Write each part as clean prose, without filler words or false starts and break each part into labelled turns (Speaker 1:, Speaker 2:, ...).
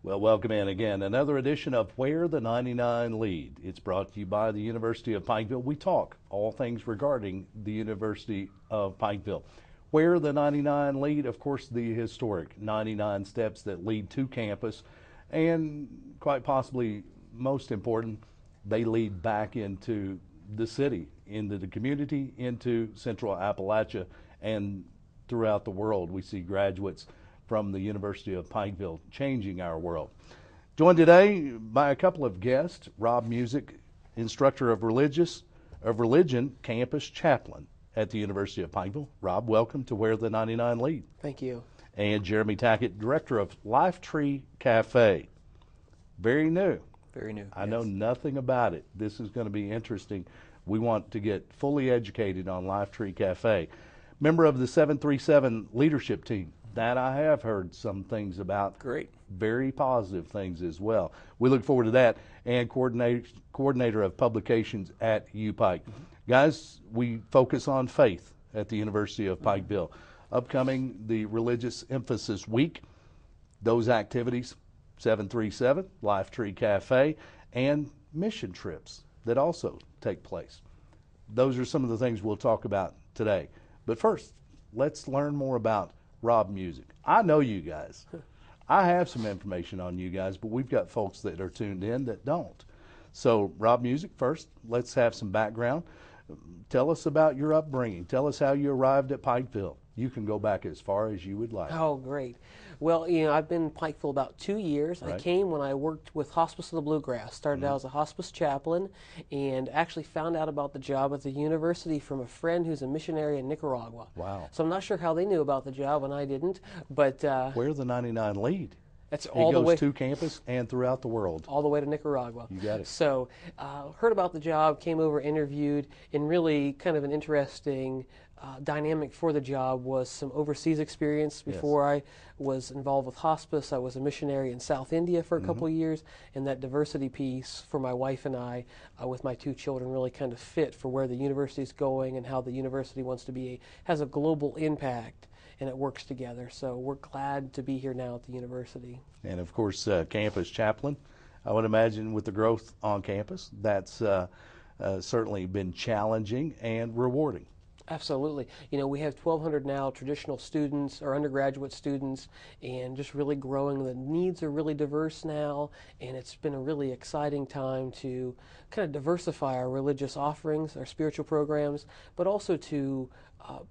Speaker 1: Well, welcome in again. Another edition of Where the 99 Lead. It's brought to you by the University of Pikeville. We talk all things regarding the University of Pikeville. Where the 99 Lead, of course, the historic 99 steps that lead to campus, and quite possibly most important, they lead back into the city, into the community, into Central Appalachia, and throughout the world. We see graduates from the University of Pikeville changing our world. Joined today by a couple of guests, Rob Musick, instructor of religion, campus chaplain at the University of Pikeville. Rob, welcome to Where the 99 Lead.
Speaker 2: Thank you.
Speaker 1: And Jeremy Tackett, director of Lifetree Cafe. Very new.
Speaker 2: Very new.
Speaker 1: I know nothing about it. This is going to be interesting. We want to get fully educated on Lifetree Cafe. Member of the 737 leadership team. That I have heard some things about.
Speaker 2: Great.
Speaker 1: Very positive things as well. We look forward to that. And coordinator of publications at UPike. Guys, we focus on faith at the University of Pikeville. Upcoming the Religious Emphasis Week. Those activities, 737, Lifetree Cafe, and mission trips that also take place. Those are some of the things we'll talk about today. But first, let's learn more about Rob Musick. I know you guys. I have some information on you guys, but we've got folks that are tuned in that don't. So, Rob Musick, first, let's have some background. Tell us about your upbringing. Tell us how you arrived at Pikeville. You can go back as far as you would like.
Speaker 2: Oh, great. Well, I've been in Pikeville about 2 years.
Speaker 1: Right.
Speaker 2: I came when I worked with Hospice of the Bluegrass. Started out as a hospice chaplain and actually found out about the job at the university from a friend who's a missionary in Nicaragua.
Speaker 1: Wow.
Speaker 2: So I'm not sure how they knew about the job and I didn't, but
Speaker 1: Where the 99 Lead?
Speaker 2: that's
Speaker 1: It
Speaker 2: all the
Speaker 1: goes
Speaker 2: way
Speaker 1: to campus and throughout the world.
Speaker 2: all the way to Nicaragua.
Speaker 1: You got it.
Speaker 2: So heard about the job, came over, interviewed, and really kind of an interesting dynamic for the job was some overseas experience. Before I was involved with hospice, I was a missionary in South India for a couple of years, and that diversity piece for my wife and I with my two children really kind of fit for where the university is going and how the university wants to be, has a global impact, and it works together. So we're glad to be here now at the university.
Speaker 1: And of course, campus chaplain. I would imagine with the growth on campus, that's certainly been challenging and rewarding.
Speaker 2: Absolutely. We have 1,200 now traditional students or undergraduate students, and just really growing. The needs are really diverse now, and it's been a really exciting time to kind of diversify our religious offerings, our spiritual programs, but also to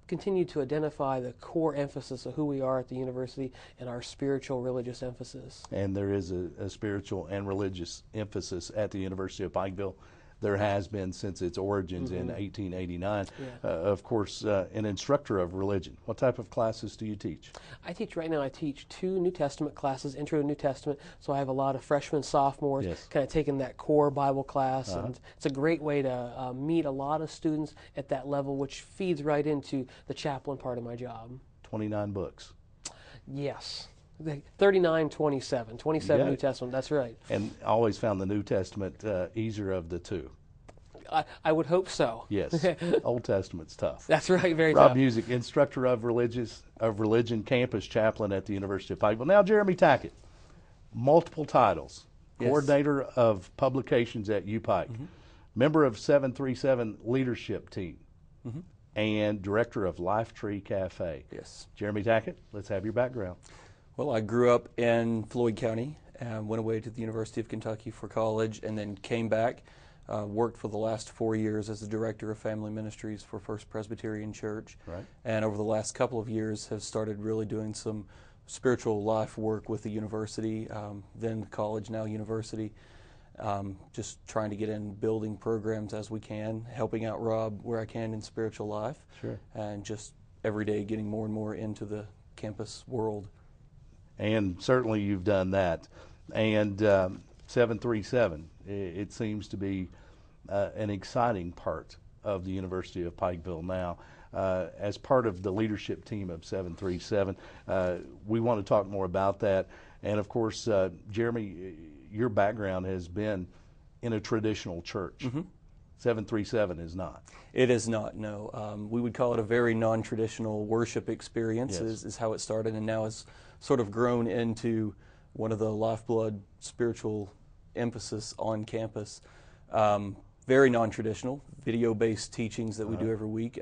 Speaker 2: continue to identify the core emphasis of who we are at the university and our spiritual religious emphasis.
Speaker 1: And there is a spiritual and religious emphasis at the University of Pikeville. There has been since its origins in 1889. Of course, an instructor of religion. What type of classes do you teach?
Speaker 2: I teach 2 New Testament classes, Intro to New Testament, so I have a lot of freshmen, sophomores, kind of taking that core Bible class, and it's a great way to meet a lot of students at that level, which feeds right into the chaplain part of my job.
Speaker 1: 29 books.
Speaker 2: Yes. 39, 27 New Testament, that's right.
Speaker 1: And I always found the New Testament easier of the two.
Speaker 2: I would hope so.
Speaker 1: Yes, Old Testament's tough.
Speaker 2: That's right, very
Speaker 1: Rob
Speaker 2: tough.
Speaker 1: Musick, instructor of religion, campus chaplain at the University of Pikeville. Now, Jeremy Tackett, multiple titles, coordinator of publications at UPike, member of 737 leadership team, and director of Lifetree Cafe.
Speaker 3: Yes.
Speaker 1: Jeremy Tackett, let's have your background.
Speaker 3: Well, I grew up in Floyd County, went away to the University of Kentucky for college, and then came back, worked for the last 4 years as the director of family ministries for First Presbyterian Church.
Speaker 1: Right.
Speaker 3: And over the last couple of years have started really doing some spiritual life work with the university, then college, now university. Just trying to get in building programs as we can, helping out Rob where I can in spiritual life.
Speaker 1: Sure.
Speaker 3: And just every day getting more and more into the campus world.
Speaker 1: And certainly you've done that. And 737, it seems to be an exciting part of the University of Pikeville now. As part of the leadership team of 737, we want to talk more about that. And of course, Jeremy, your background has been in a traditional church. 737 is not.
Speaker 3: It is not, no. We would call it a very non-traditional worship experience,
Speaker 1: Yes.
Speaker 3: is how it started, and now has sort of grown into one of the lifeblood spiritual emphasis on campus. Very non-traditional, video-based teachings that we do every week.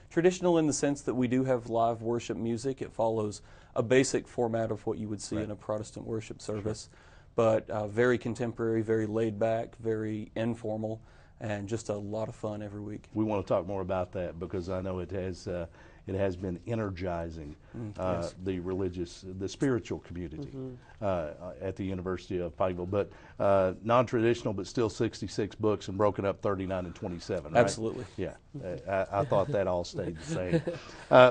Speaker 3: Traditional in the sense that we do have live worship music. It follows a basic format of what you would see in a Protestant worship service, but very contemporary, very laid back, very informal, and just a lot of fun every week.
Speaker 1: We want to talk more about that because I know it has been energizing the spiritual community at the University of Pikeville. But non-traditional, but still 66 books and broken up 39 and 27. Right?
Speaker 3: Absolutely.
Speaker 1: Yeah, I thought that all stayed the same.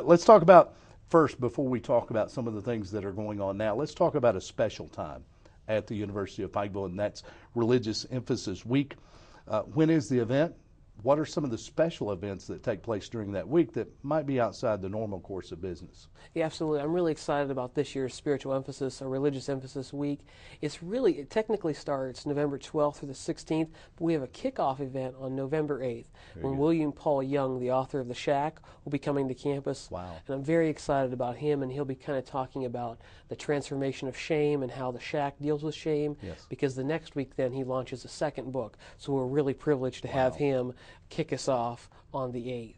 Speaker 1: Let's talk about first, before we talk about some of the things that are going on now. Let's talk about a special time at the University of Pikeville, and that's Religious Emphasis Week. When is the event? What are some of the special events that take place during that week that might be outside the normal course of business?
Speaker 2: Yeah, absolutely. I'm really excited about this year's Spiritual Emphasis or Religious Emphasis Week. It technically starts November 12th through the 16th, but we have a kickoff event on November 8th when William Paul Young, the author of The Shack, will be coming to campus.
Speaker 1: Wow.
Speaker 2: And I'm very excited about him, and he'll be kind of talking about the transformation of shame and how The Shack deals with shame, because the next week then he launches a second book. So we're really privileged to have him kick us off on the 8th.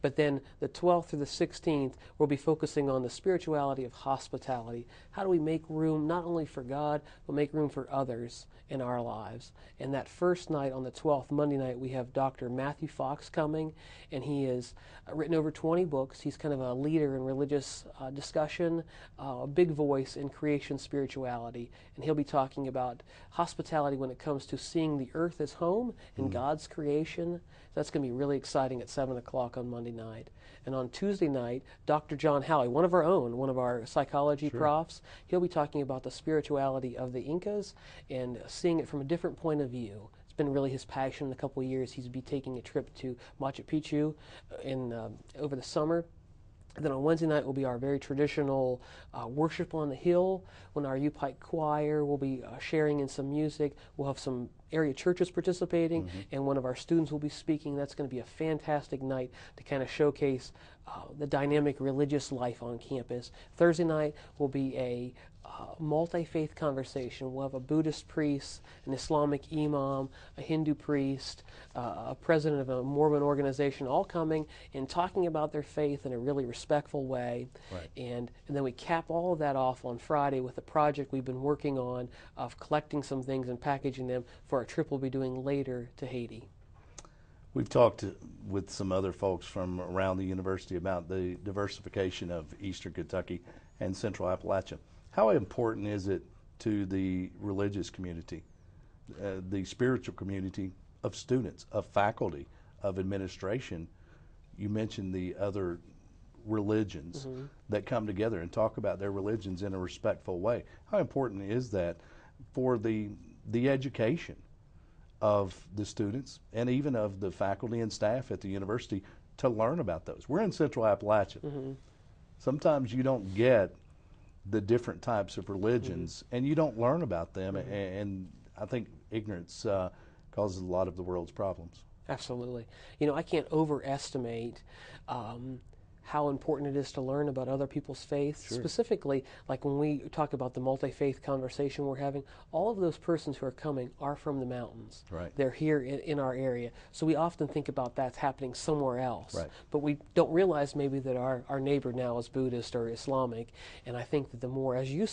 Speaker 2: But then the 12th through the 16th, we'll be focusing on the spirituality of hospitality. How do we make room not only for God, but make room for others in our lives? And that first night on the 12th, Monday night, we have Dr. Matthew Fox coming, and he has written over 20 books. He's kind of a leader in religious discussion, a big voice in creation spirituality. And he'll be talking about hospitality when it comes to seeing the earth as home in God's creation. That's going to be really exciting at 7 o'clock on Monday night. And on Tuesday night, Dr. John Howley, one of our psychology profs, he'll be talking about the spirituality of the Incas and seeing it from a different point of view. It's been really his passion in a couple of years. He's be taking a trip to Machu Picchu over the summer. And then on Wednesday night will be our very traditional worship on the hill, when our U-Pike choir will be sharing in some music. We'll have some area churches participating, and one of our students will be speaking. That's going to be a fantastic night to kind of showcase the dynamic religious life on campus. Thursday night will be a multi-faith conversation. We'll have a Buddhist priest, an Islamic imam, a Hindu priest, a president of a Mormon organization, all coming and talking about their faith in a really respectful way.
Speaker 1: Right.
Speaker 2: And then we cap all of that off on Friday with a project we've been working on of collecting some things and packaging them for a trip we'll be doing later to Haiti.
Speaker 1: We've talked with some other folks from around the university about the diversification of Eastern Kentucky and Central Appalachia. How important is it to the religious community, the spiritual community of students, of faculty, of administration? You mentioned the other religions that come together and talk about their religions in a respectful way. How important is that for the education of the students and even of the faculty and staff at the university to learn about those? We're in Central Appalachia. Sometimes you don't get the different types of religions and you don't learn about them, and I think ignorance causes a lot of the world's problems.
Speaker 2: Absolutely. I can't overestimate how important it is to learn about other people's faiths. Specifically, like when we talk about the multi-faith conversation we're having, all of those persons who are coming are from the mountains.
Speaker 1: Right.
Speaker 2: They're here in our area. So we often think about that's happening somewhere else.
Speaker 1: Right.
Speaker 2: But we don't realize maybe that our neighbor now is Buddhist or Islamic. And I think that the more, as you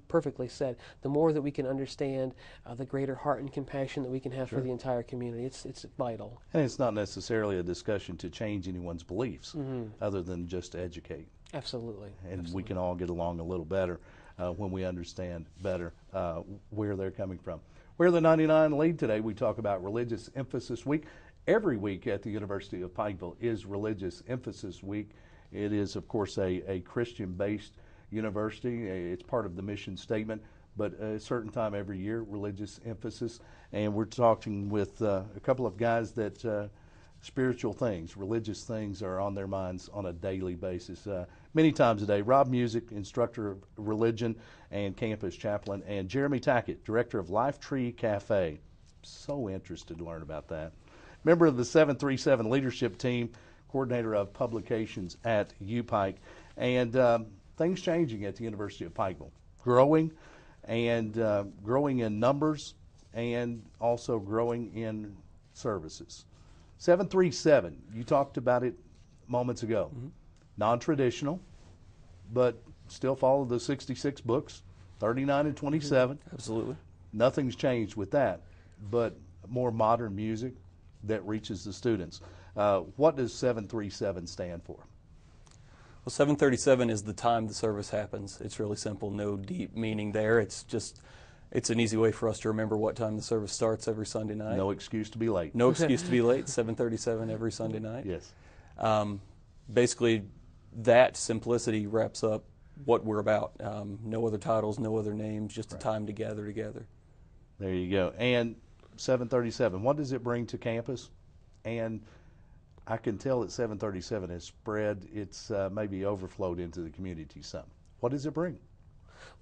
Speaker 2: perfectly said, the more that we can understand, the greater heart and compassion that we can have for the entire community. It's vital.
Speaker 1: And it's not necessarily a discussion to change anyone's beliefs, other than just to educate.
Speaker 2: Absolutely.
Speaker 1: And we can all get along a little better when we understand better where they're coming from. We're the 99 lead today. We talk about Religious Emphasis Week. Every week at the University of Pikeville is Religious Emphasis Week. It is, of course, a Christian-based university. It's part of the mission statement, but a certain time every year, religious emphasis. And we're talking with a couple of guys that spiritual things, religious things are on their minds on a daily basis, many times a day. Rob Musick, instructor of religion and campus chaplain, and Jeremy Tackett, director of Life Tree Cafe. So interested to learn about that. Member of the 737 leadership team, coordinator of publications at UPike, and things changing at the University of Pikeville. Growing, and growing in numbers and also growing in services. 737, you talked about it moments ago. Non-traditional, but still follow the 66 books, 39 and 27.
Speaker 3: Absolutely.
Speaker 1: Nothing's changed with that, but more modern music that reaches the students. What does 737 stand for?
Speaker 3: Well, 7:37 is the time the service happens. It's really simple, no deep meaning there. It's an easy way for us to remember what time the service starts every Sunday night.
Speaker 1: No excuse to be late.
Speaker 3: No excuse to be late, 7:37 every Sunday night.
Speaker 1: Yes.
Speaker 3: Basically, that simplicity wraps up what we're about. No other titles, no other names, just a time to gather together.
Speaker 1: There you go. And 737, what does it bring to campus? And I can tell that 737 has spread, it's maybe overflowed into the community some. What does it bring?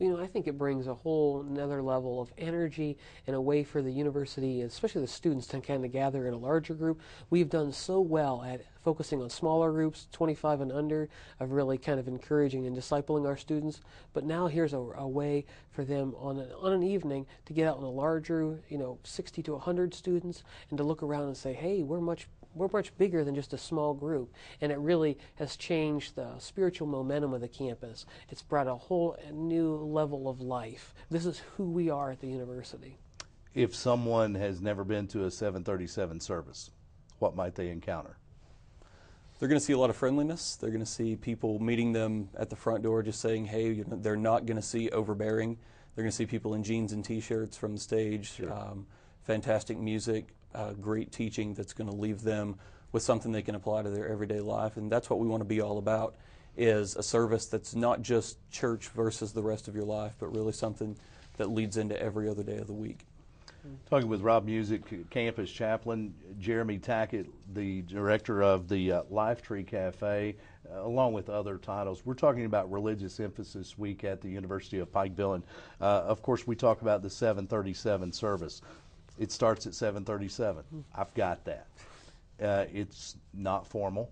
Speaker 2: I think it brings a whole another level of energy and a way for the university, especially the students, to kind of gather in a larger group. We've done so well at focusing on smaller groups, 25 and under, of really kind of encouraging and discipling our students. But now here's a way for them on an evening to get out in a larger, 60 to 100 students, and to look around and say, hey, we're much bigger than just a small group, and it really has changed the spiritual momentum of the campus. It's brought a whole new level of life. This is who we are at the university.
Speaker 1: If someone has never been to a 737 service, what might they encounter?
Speaker 3: They're going to see a lot of friendliness. They're going to see people meeting them at the front door just saying, hey, they're not going to see overbearing. They're going to see people in jeans and T-shirts from the stage,
Speaker 1: Sure.
Speaker 3: Fantastic music, great teaching that's going to leave them with something they can apply to their everyday life. And that's what we want to be all about, is a service that's not just church versus the rest of your life, but really something that leads into every other day of the week.
Speaker 1: Talking with Rob Musick, campus chaplain, Jeremy Tackett, the director of the Life Tree Cafe, along with other titles. We're talking about Religious Emphasis Week at the University of Pikeville, and of course we talk about the 737 service. It starts at 7:37. I've got that. It's not formal.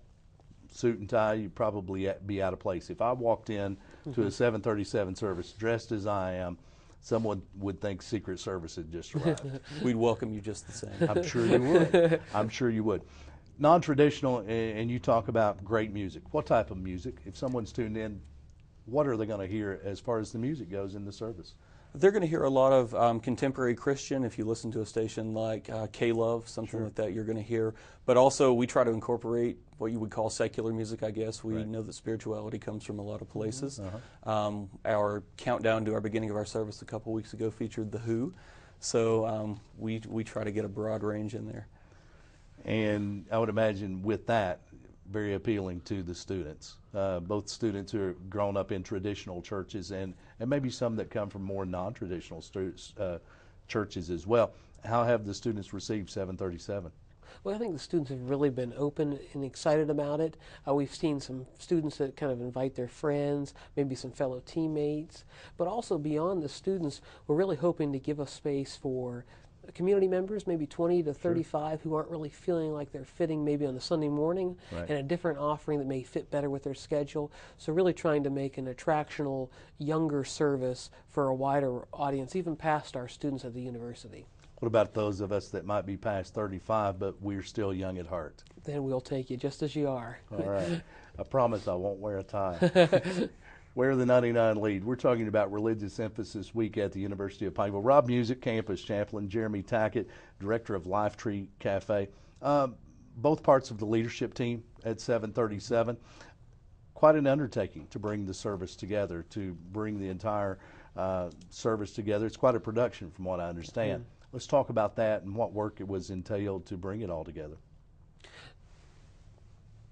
Speaker 1: Suit and tie, you'd probably be out of place. If I walked in to a 7:37 service dressed as I am, someone would think Secret Service had just arrived.
Speaker 3: We'd welcome you just the same.
Speaker 1: I'm sure you would. I'm sure you would. Non-traditional, and you talk about great music. What type of music? If someone's tuned in, what are they going to hear as far as the music goes in the service?
Speaker 3: They're going to hear a lot of contemporary Christian. If you listen to a station like K-Love, something
Speaker 1: Sure.
Speaker 3: like that, you're going to hear. But also, we try to incorporate what you would call secular music, I guess. We
Speaker 1: Right.
Speaker 3: know that spirituality comes from a lot of places.
Speaker 1: Uh-huh.
Speaker 3: Our countdown to our beginning of our service a couple weeks ago featured The Who. So we try to get a broad range in there.
Speaker 1: And I would imagine with that, very appealing to the students, both students who are grown up in traditional churches and maybe some that come from more non-traditional churches as well. How have the students received 737?
Speaker 2: Well, I think the students have really been open and excited about it. We've seen some students that kind of invite their friends, maybe some fellow teammates, but also beyond the students, we're really hoping to give a space for community members, maybe 20 to 35, who aren't really feeling like they're fitting maybe on the Sunday morning,
Speaker 1: Right.
Speaker 2: and a different offering that may fit better with their schedule. So really trying to make an attractional, younger service for a wider audience, even past our students at the university.
Speaker 1: What about those of us that might be past 35, but we're still young at heart?
Speaker 2: Then we'll take you just as you are.
Speaker 1: All right. I promise I won't wear a tie. Wear the 99 lead. We're talking about Religious Emphasis Week at the University of Pikeville. Rob Musick, campus chaplain, Jeremy Tackett, director of Life Tree Cafe. Both parts of the leadership team at 737. Quite an undertaking to bring the service together, to bring the entire service together. It's quite a production from what I understand. Let's talk about that and what work it was entailed to bring it all together.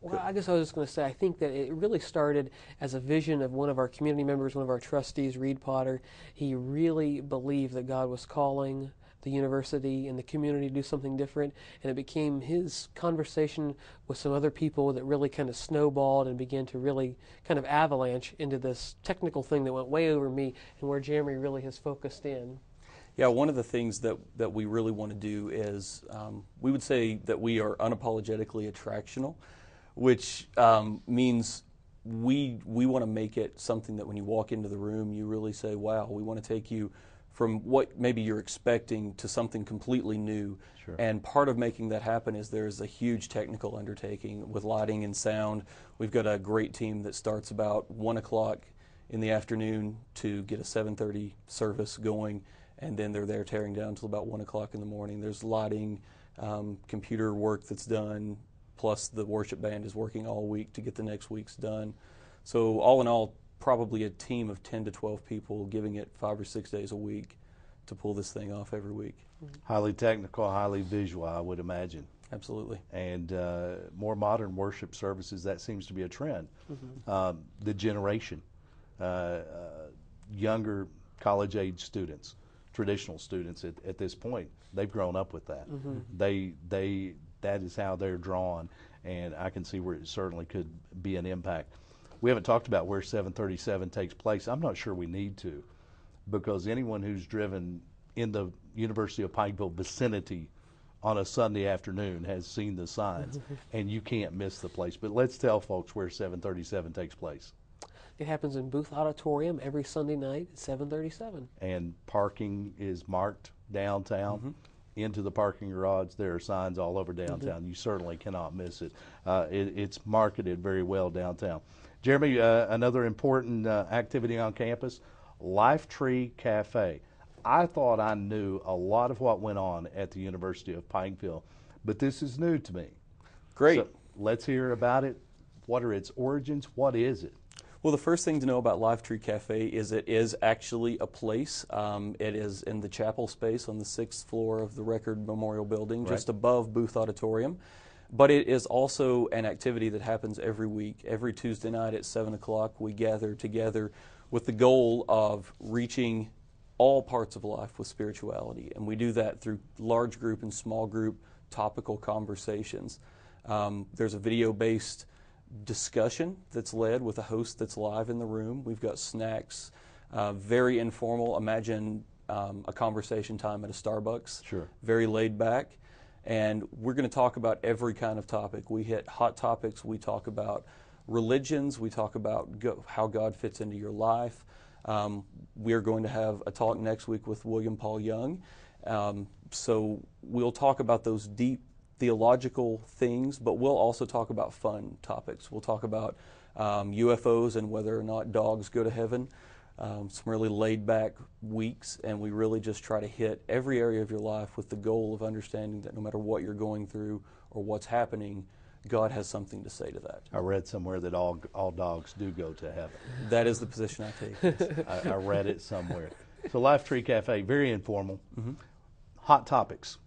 Speaker 2: Well, I guess I was just going to say, I think that it really started as a vision of one of our community members, one of our trustees, Reed Potter. He really believed that God was calling the university and the community to do something different, and it became his conversation with some other people that really kind of snowballed and began to really kind of avalanche into this technical thing that went way over me, and where Jeremy really has focused in.
Speaker 3: Yeah, one of the things that we really want to do is we would say that we are unapologetically attractional, which means we want to make it something that when you walk into the room, you really say, wow, we want to take you from what maybe you're expecting to something completely new.
Speaker 1: Sure.
Speaker 3: And part of making that happen is there's a huge technical undertaking with lighting and sound. We've got a great team that starts about 1 o'clock in the afternoon to get a 7:30 service going, and then they're there tearing down until about 1 o'clock in the morning. There's lighting, computer work that's done, plus the worship band is working all week to get the next week's done. So all in all, probably a team of 10 to 12 people giving it 5 or 6 days a week to pull this thing off every week.
Speaker 1: Highly technical, highly visual, I would imagine.
Speaker 3: Absolutely.
Speaker 1: And more modern worship services, that seems to be a trend. The generation, younger college-age students, traditional students at this point, they've grown up with that. That is how they're drawn, and I can see where it certainly could be an impact. We haven't talked about where 737 takes place. I'm not sure we need to, because anyone who's driven in the University of Pikeville vicinity on a Sunday afternoon has seen the signs, and you can't miss the place. But let's tell folks where 737 takes place.
Speaker 2: It happens in Booth Auditorium every Sunday night at 7:37.
Speaker 1: And parking is marked downtown. Into the parking garage, there are signs all over downtown. You certainly cannot miss it. It's marketed very well downtown. Jeremy, another important activity on campus, Life Tree Cafe. I thought I knew a lot of what went on at the University of Pikeville, but this is new to me.
Speaker 3: Great.
Speaker 1: So let's hear about it. What are its origins? What is it?
Speaker 3: Well, the first thing to know about Life Tree Cafe is it is actually a place. It is in the chapel space on the 6th floor of the Record Memorial Building, just above Booth Auditorium. But it is also an activity that happens every week. Every Tuesday night at 7 o'clock, we gather together with the goal of reaching all parts of life with spirituality. And we do that through large group and small group topical conversations. There's a video-based discussion that's led with a host that's live in the room. We've got snacks, very informal. Imagine a conversation time at a Starbucks.
Speaker 1: Sure.
Speaker 3: Very laid back. And we're going to talk about every kind of topic. We hit hot topics. We talk about religions. We talk about how God fits into your life. We're going to have a talk next week with William Paul Young. So we'll talk about those deep theological things, but we'll also talk about fun topics. We'll talk about UFOs and whether or not dogs go to heaven. Some really laid-back weeks, and we really just try to hit every area of your life with the goal of understanding that no matter what you're going through or what's happening, God has something to say to that.
Speaker 1: I read somewhere that all dogs do go to heaven.
Speaker 3: That is the position I take.
Speaker 1: I read it somewhere. So Life Tree Cafe, very informal. Hot topics.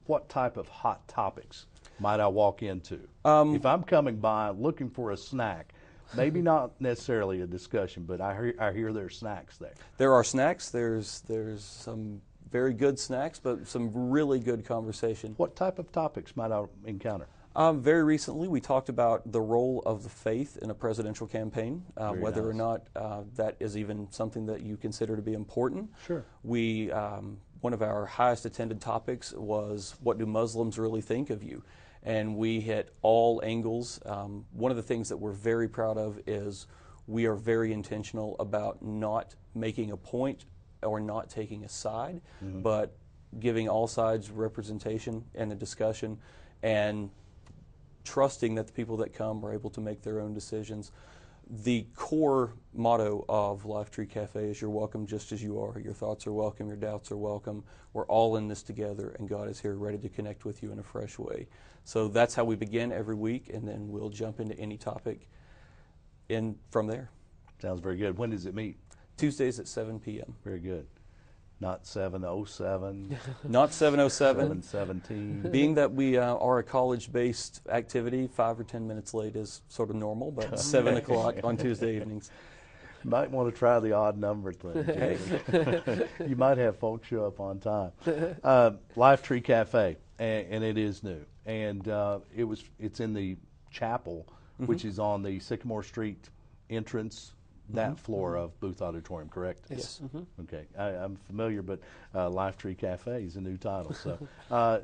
Speaker 1: What type of hot topics might I walk into? If I'm coming by looking for a snack, maybe not necessarily a discussion, but I hear there's snacks there.
Speaker 3: There are snacks. There's some very good snacks, but some really good conversation.
Speaker 1: What type of topics might I encounter?
Speaker 3: Very recently, we talked about the role of the faith in a presidential campaign, whether or not that is even something that you consider to be important.
Speaker 1: Sure.
Speaker 3: One of our highest attended topics was, what do Muslims really think of you? And we hit all angles. One of the things that we're very proud of is we are very intentional about not making a point or not taking a side, but giving all sides representation and a discussion, and trusting that the people that come are able to make their own decisions. The core motto of Life Tree Cafe is, you're welcome just as you are. Your thoughts are welcome, your doubts are welcome. We're all in this together, and God is here ready to connect with you in a fresh way. So that's how we begin every week, and then we'll jump into any topic from there.
Speaker 1: Sounds very good. When does it meet?
Speaker 3: Tuesdays at 7 p.m.
Speaker 1: Very good. Not 7:07.
Speaker 3: Not 7:07.
Speaker 1: 7:17.
Speaker 3: Being that we are a college-based activity, 5 or 10 minutes late is sort of normal, but 7 o'clock on Tuesday evenings.
Speaker 1: You might want to try the odd number thing, Jamie. You might have folks show up on time. Life Tree Cafe, and it is new, and it's in the chapel, which is on the Sycamore Street entrance. That floor of Booth Auditorium, correct?
Speaker 3: Yes.
Speaker 1: Okay, I'm familiar, but Life Tree Cafe is a new title, so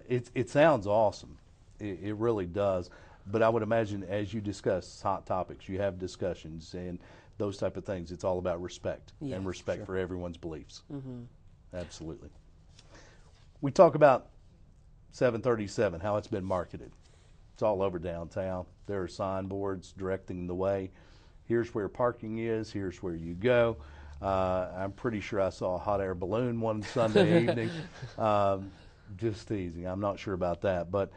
Speaker 1: it sounds awesome. It really does. But I would imagine, as you discuss hot topics, you have discussions, and those type of things. It's all about respect and respect
Speaker 3: sure.
Speaker 1: for everyone's beliefs.
Speaker 2: Mm-hmm.
Speaker 1: Absolutely. We talk about 737, how it's been marketed. It's all over downtown. There are signboards directing the way. Here's where parking is. Here's where you go. I'm pretty sure I saw a hot air balloon one Sunday evening. Just teasing. I'm not sure about that. But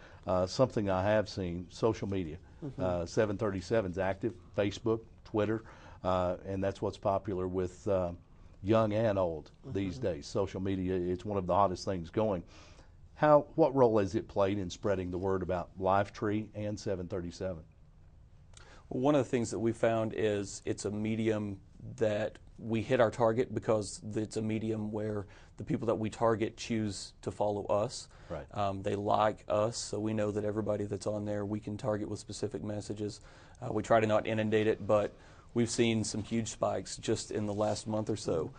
Speaker 1: something I have seen, social media. 737's active, Facebook, Twitter, and that's what's popular with young and old these days. Social media, it's one of the hottest things going. What role has it played in spreading the word about Lifetree and 737?
Speaker 3: Well, one of the things that we found is it's a medium that we hit our target because it's a medium where the people that we target choose to follow us.
Speaker 1: Right.
Speaker 3: They like us, so we know that everybody that's on there we can target with specific messages. We try to not inundate it, but we've seen some huge spikes just in the last month or so.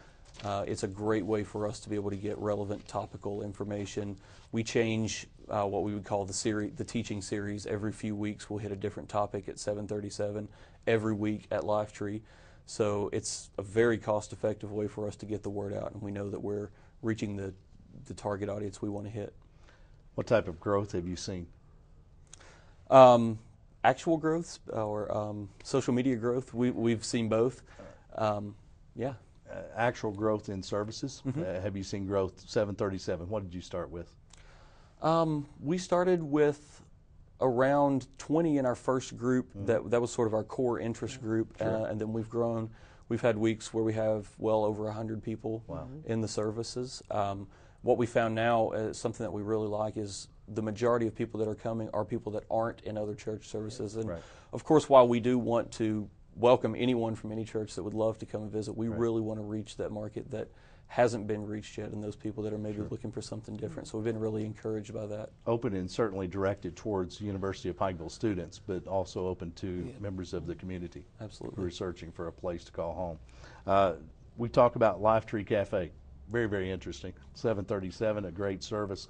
Speaker 3: It's a great way for us to be able to get relevant topical information. We change what we would call the teaching series. Every few weeks we'll hit a different topic at 737, every week at Lifetree. So it's a very cost-effective way for us to get the word out, and we know that we're reaching the target audience we want to hit.
Speaker 1: What type of growth have you seen?
Speaker 3: Actual growth or social media growth, we've seen both. Yeah.
Speaker 1: Actual growth in services. Have you seen growth? 737. What did you start with?
Speaker 3: We started with around 20 in our first group. That was sort of our core interest group,
Speaker 1: Sure.
Speaker 3: And then we've grown. We've had weeks where we have well over 100 people in the services. What we found now, something that we really like, is the majority of people that are coming are people that aren't in other church services. And of course, while we do want to welcome anyone from any church that would love to come and visit, we really want to reach that market that hasn't been reached yet, and those people that are maybe looking for something different. So we've been really encouraged by that.
Speaker 1: Open and certainly directed towards University of Pikeville students, but also open to members of the community.
Speaker 3: Absolutely.
Speaker 1: Who are searching for a place to call home. We talk about Lifetree Cafe. Very, very interesting. 737, a great service.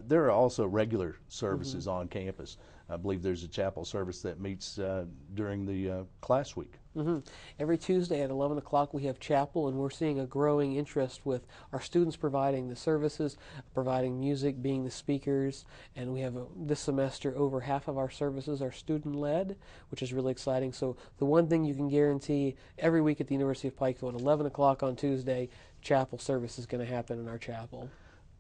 Speaker 1: There are also regular services on campus. I believe there's a chapel service that meets during the class week.
Speaker 2: Every Tuesday at 11 o'clock we have chapel, and we're seeing a growing interest with our students providing the services, providing music, being the speakers, and we have this semester over half of our services are student-led, which is really exciting. So the one thing you can guarantee every week at the University of Pikeville at 11 o'clock on Tuesday, chapel service is going to happen in our chapel.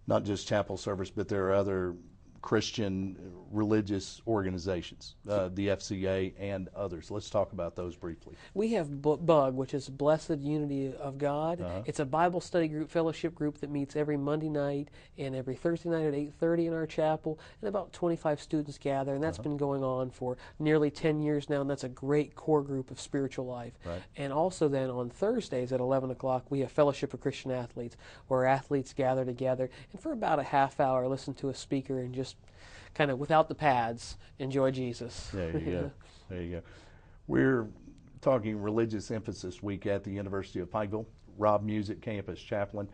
Speaker 1: Not just chapel service, but there are other Christian religious organizations, the FCA and others. Let's talk about those briefly.
Speaker 2: We have BUG, which is Blessed Unity of God. It's a Bible study group, fellowship group that meets every Monday night and every Thursday night at 8:30 in our chapel, and about 25 students gather, and that's been going on for nearly 10 years now, and that's a great core group of spiritual life. And also then on Thursdays at 11 o'clock, we have Fellowship of Christian Athletes, where athletes gather together and for about a half hour listen to a speaker and just kind of without the pads, enjoy Jesus.
Speaker 1: There you go. There you go. We're talking Religious Emphasis Week at the University of Pikeville. Rob Musick, campus chaplain.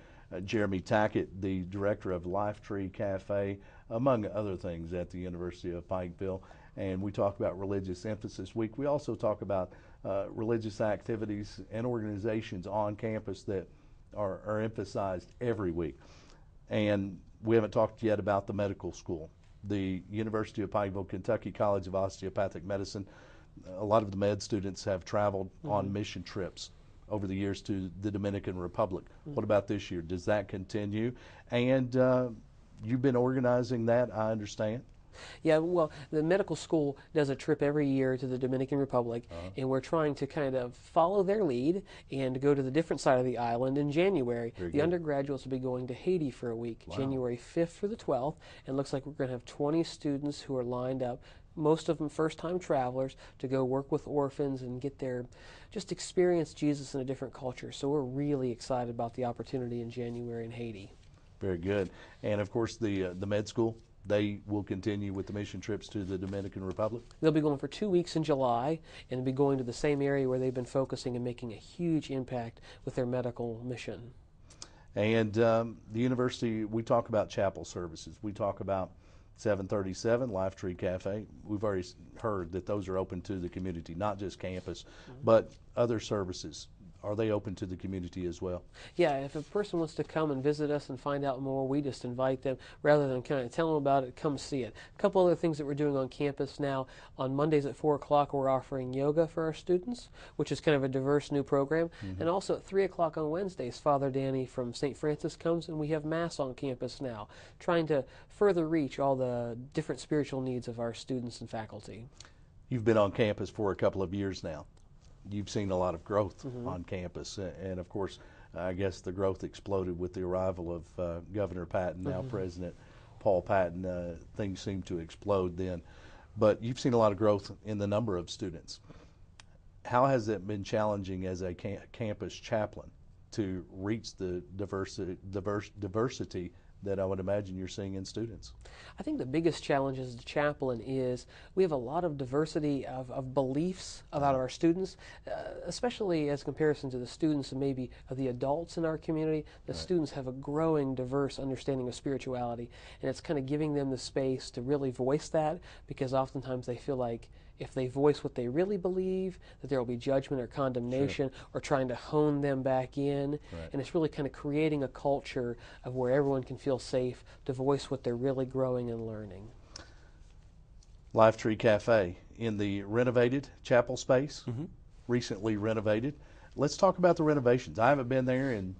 Speaker 1: Jeremy Tackett, the director of Lifetree Cafe, among other things at the University of Pikeville. And we talk about Religious Emphasis Week. We also talk about religious activities and organizations on campus that are emphasized every week. And we haven't talked yet about the medical school. The University of Pikeville, Kentucky College of Osteopathic Medicine, a lot of the med students have traveled on mission trips over the years to the Dominican Republic. What about this year? Does that continue? And you've been organizing that, I understand.
Speaker 2: Yeah, well, the medical school does a trip every year to the Dominican Republic, and we're trying to kind of follow their lead and go to the different side of the island in January. The undergraduates will be going to Haiti for a week, January 5th through the 12th, and it looks like we're going to have 20 students who are lined up, most of them first-time travelers, to go work with orphans and get their, just experience Jesus in a different culture. So we're really excited about the opportunity in January in Haiti.
Speaker 1: Very good. And of course the med school, they will continue with the mission trips to the Dominican Republic? They'll
Speaker 2: be going for 2 weeks in July and be going to the same area where they've been focusing and making a huge impact with their medical mission.
Speaker 1: And the university, we talk about chapel services. We talk about 737, Life Tree Cafe. We've already heard that those are open to the community, not just campus, but other services. Are they open to the community as well?
Speaker 2: Yeah, if a person wants to come and visit us and find out more, we just invite them. Rather than kind of tell them about it, come see it. A couple other things that we're doing on campus now. On Mondays at 4 o'clock, we're offering yoga for our students, which is kind of a diverse new program. And also at 3 o'clock on Wednesdays, Father Danny from St. Francis comes, and we have Mass on campus now, trying to further reach all the different spiritual needs of our students and faculty.
Speaker 1: You've been on campus for a couple of years now. You've seen a lot of growth on campus, and of course, I guess the growth exploded with the arrival of Governor Patton, now President Paul Patton. Things seemed to explode then, but you've seen a lot of growth in the number of students. How has it been challenging as a campus chaplain to reach the diversity that I would imagine you're seeing in students?
Speaker 2: I think the biggest challenge as a chaplain is we have a lot of diversity of beliefs about our students, especially as comparison to the students and maybe of the adults in our community. The students have a growing, diverse understanding of spirituality, and it's kind of giving them the space to really voice that, because oftentimes they feel like if they voice what they really believe, that there will be judgment or condemnation, or trying to hone them back in. And it's really kind of creating a culture of where everyone can feel safe to voice what they're really growing and learning.
Speaker 1: Life Tree Cafe in the renovated chapel space, recently renovated. Let's talk about the renovations. I haven't been there in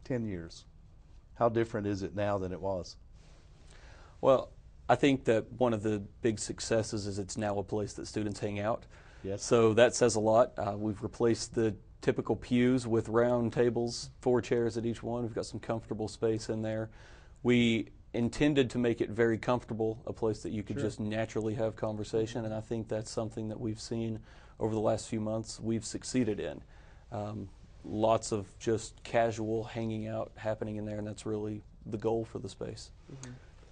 Speaker 1: 10 years. How different is it now than it was?
Speaker 3: Well, I think that one of the big successes is it's now a place that students hang out.
Speaker 1: Yes.
Speaker 3: So that says a lot. We've replaced the typical pews with round tables, 4 chairs at each one. We've got some comfortable space in there. We intended to make it very comfortable, a place that you could just naturally have conversation, and I think that's something that we've seen over the last few months we've succeeded in. Lots of just casual hanging out happening in there, and that's really the goal for the space.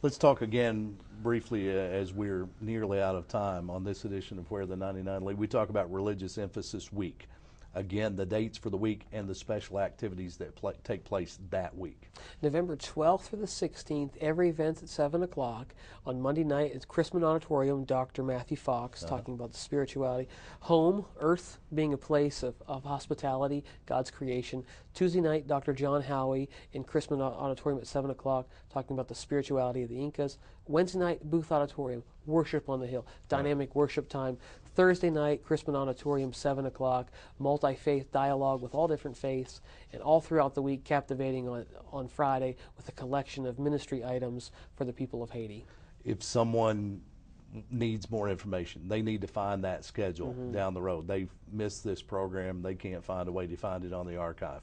Speaker 1: Let's talk again briefly as we're nearly out of time on this edition of Where the 99 Lead. We talk about Religious Emphasis Week. Again, the dates for the week and the special activities that take place that week.
Speaker 2: November 12th through the 16th, every event's at 7 o'clock. On Monday night, it's Chrisman Auditorium, Dr. Matthew Fox talking about the spirituality. Home, Earth being a place of hospitality, God's creation. Tuesday night, Dr. John Howie in Chrisman Auditorium at 7 o'clock talking about the spirituality of the Incas. Wednesday night, Booth Auditorium, Worship on the Hill, dynamic worship time. Thursday night, Chrisman Auditorium, 7 o'clock, multi-faith dialogue with all different faiths, and all throughout the week, captivating on Friday with a collection of ministry items for the people of Haiti.
Speaker 1: If someone needs more information, they need to find that schedule down the road. They've missed this program, they can't find a way to find it on the archive,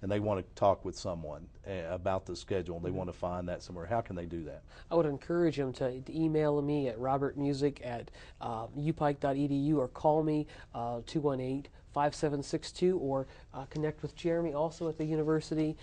Speaker 1: and they want to talk with someone about the schedule, they want to find that somewhere. How can they do that?
Speaker 2: I would encourage them to email me at robertmusick@upike.edu or call me 218-5762 or connect with Jeremy also at the university.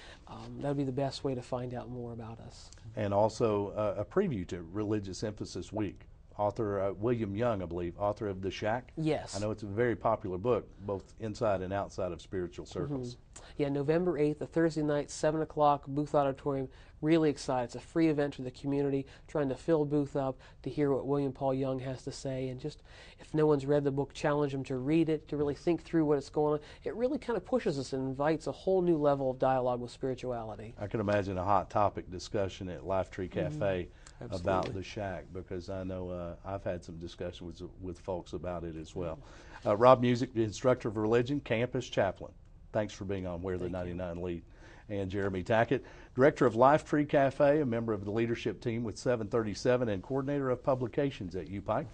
Speaker 2: That would be the best way to find out more about us.
Speaker 1: And also a preview to Religious Emphasis Week. Author William Young, I believe, author of The Shack.
Speaker 2: Yes.
Speaker 1: I know it's a very popular book, both inside and outside of spiritual circles.
Speaker 2: Yeah, November 8th, a Thursday night, 7 o'clock, Booth Auditorium. Really excited. It's a free event for the community, trying to fill Booth up to hear what William Paul Young has to say. And just, if no one's read the book, challenge them to read it, to really think through what it's going on. It really kind of pushes us and invites a whole new level of dialogue with spirituality.
Speaker 1: I can imagine a hot topic discussion at Life Tree Cafe about The Shack, because I know I've had some discussions with folks about it as well. Rob Musick, the instructor of religion, campus chaplain. Thanks for being on Where the 99 Lead. And Jeremy Tackett, director of Life Tree Cafe, a member of the leadership team with 737 and coordinator of publications at UPike.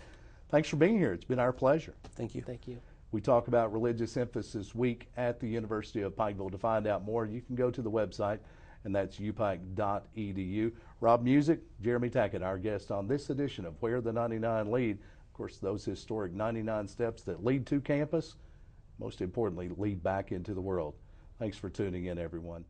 Speaker 1: Thanks for being here. It's been our pleasure.
Speaker 3: Thank you.
Speaker 2: Thank you.
Speaker 1: We talk about Religious Emphasis Week at the University of Pikeville. To find out more, you can go to the website, and that's upike.edu. Rob Musick, Jeremy Tackett, our guest on this edition of Where the 99 Lead. Of course, those historic 99 steps that lead to campus, most importantly, lead back into the world. Thanks for tuning in, everyone.